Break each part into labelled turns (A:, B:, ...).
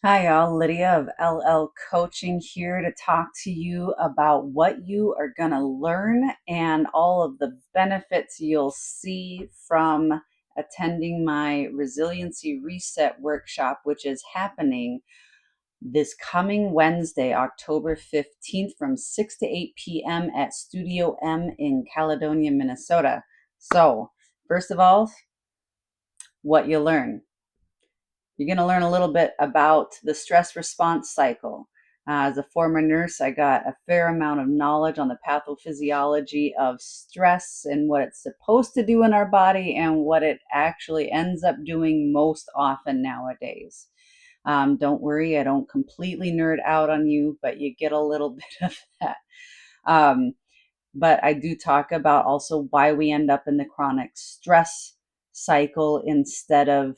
A: Hi, y'all. Lydia of LL Coaching here to talk to you about what you are going to learn and all of the benefits you'll see from attending my Resiliency Reset workshop, which is happening this coming Wednesday, October 15th from 6 to 8 p.m. at Studio M in Caledonia, Minnesota. So, first of all, what you learn. You're going to learn a little bit about the stress response cycle. As a former nurse, I got a fair amount of knowledge on the pathophysiology of stress and what it's supposed to do in our body and what it actually ends up doing most often nowadays. Don't worry, I don't completely nerd out on you, but you get a little bit of that. Um, but I do talk about also why we end up in the chronic stress cycle instead of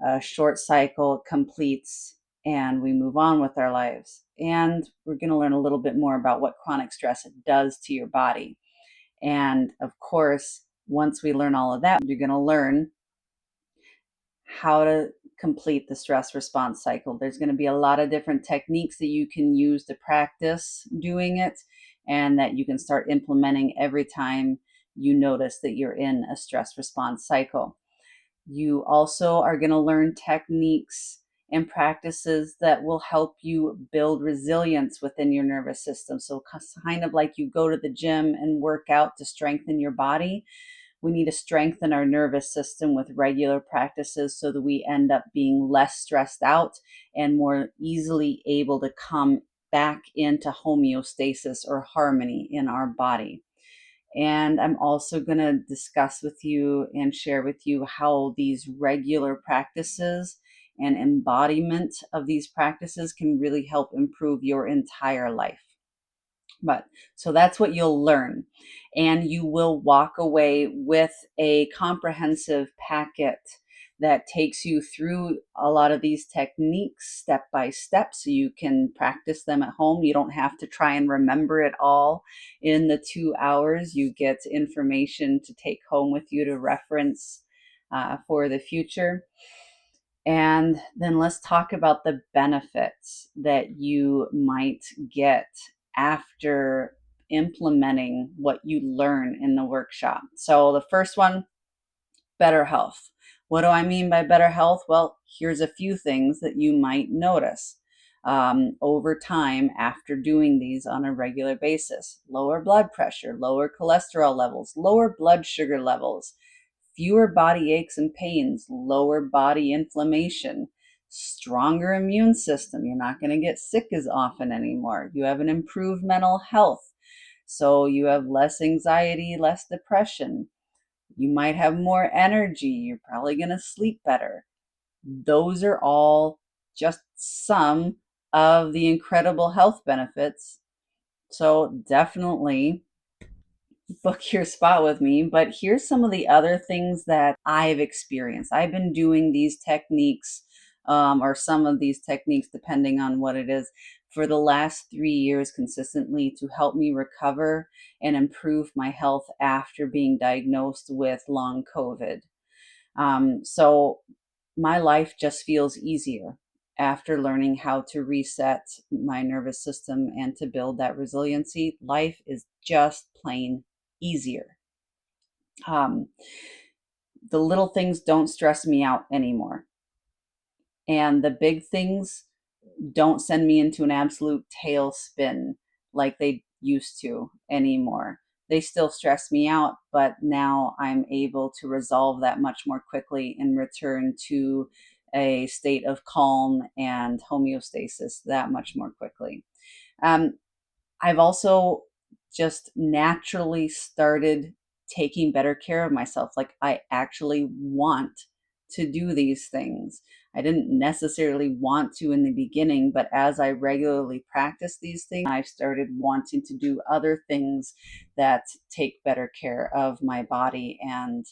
A: a short cycle completes and we move on with our lives. And we're going to learn a little bit more about what chronic stress does to your body. And of course, once we learn all of that, you're going to learn how to complete the stress response cycle. There's going to be a lot of different techniques that you can use to practice doing it and that you can start implementing every time you notice that you're in a stress response cycle. You also are going to learn techniques and practices that will help you build resilience within your nervous system. So, kind of like you go to the gym and work out to strengthen your body, we need to strengthen our nervous system with regular practices so that we end up being less stressed out and more easily able to come back into homeostasis or harmony in our body. And I'm also going to discuss with you and share with you how these regular practices and embodiment of these practices can really help improve your entire life. But so that's what you'll learn. And you will walk away with a comprehensive packet that takes you through a lot of these techniques step by step so you can practice them at home. You don't have to try and remember it all in the 2 hours. You get information to take home with you to reference for the future. And then let's talk about the benefits that you might get after implementing what you learn in the workshop. So, the first one, better health. What do I mean by better health? Well, here's a few things that you might notice over time after doing these on a regular basis: lower blood pressure, lower cholesterol levels, lower blood sugar levels, fewer body aches and pains, lower body inflammation, stronger immune system. You're not going to get sick as often anymore. You have an improved mental health. So you have less anxiety, less depression. You might have more energy. You're probably going to sleep better. Those are all just some of the incredible health benefits. So definitely book your spot with me. But here's some of the other things that I've experienced. I've been doing these techniques, or some of these techniques, depending on what it is, for the last 3 years consistently to help me recover and improve my health after being diagnosed with long COVID. So my life just feels easier after learning how to reset my nervous system and to build that resiliency. Life is just plain easier. Um, the little things don't stress me out anymore. And the big things don't send me into an absolute tailspin like they used to anymore. They still stress me out, but now I'm able to resolve that much more quickly and return to a state of calm and homeostasis that much more quickly. Um, I've also just naturally started taking better care of myself. Like I actually want to do these things. I didn't necessarily want to in the beginning, but as I regularly practice these things, I've started wanting to do other things that take better care of my body and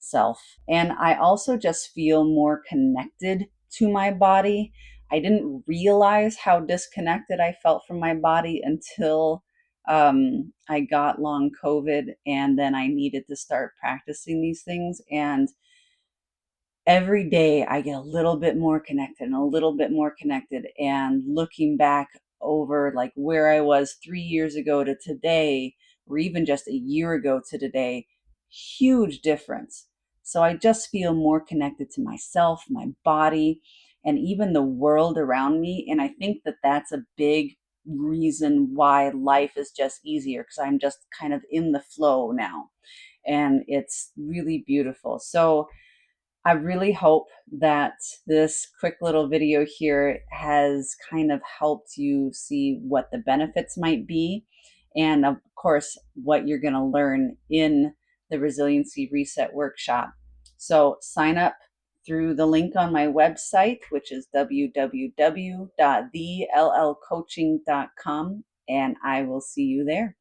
A: self. And I also just feel more connected to my body. I didn't realize how disconnected I felt from my body until I got long COVID and then I needed to start practicing these things. And every day I get a little bit more connected and a little bit more connected. And looking back over like where I was 3 years ago to today, or even just a year ago to today, huge difference. So I just feel more connected to myself, my body, and even the world around me. And I think that that's a big reason why life is just easier, because I'm just kind of in the flow now. And it's really beautiful. So I really hope that this quick little video here has kind of helped you see what the benefits might be, and of course, what you're going to learn in the Resiliency Reset workshop. So sign up through the link on my website, which is www.thelllcoaching.com, and I will see you there.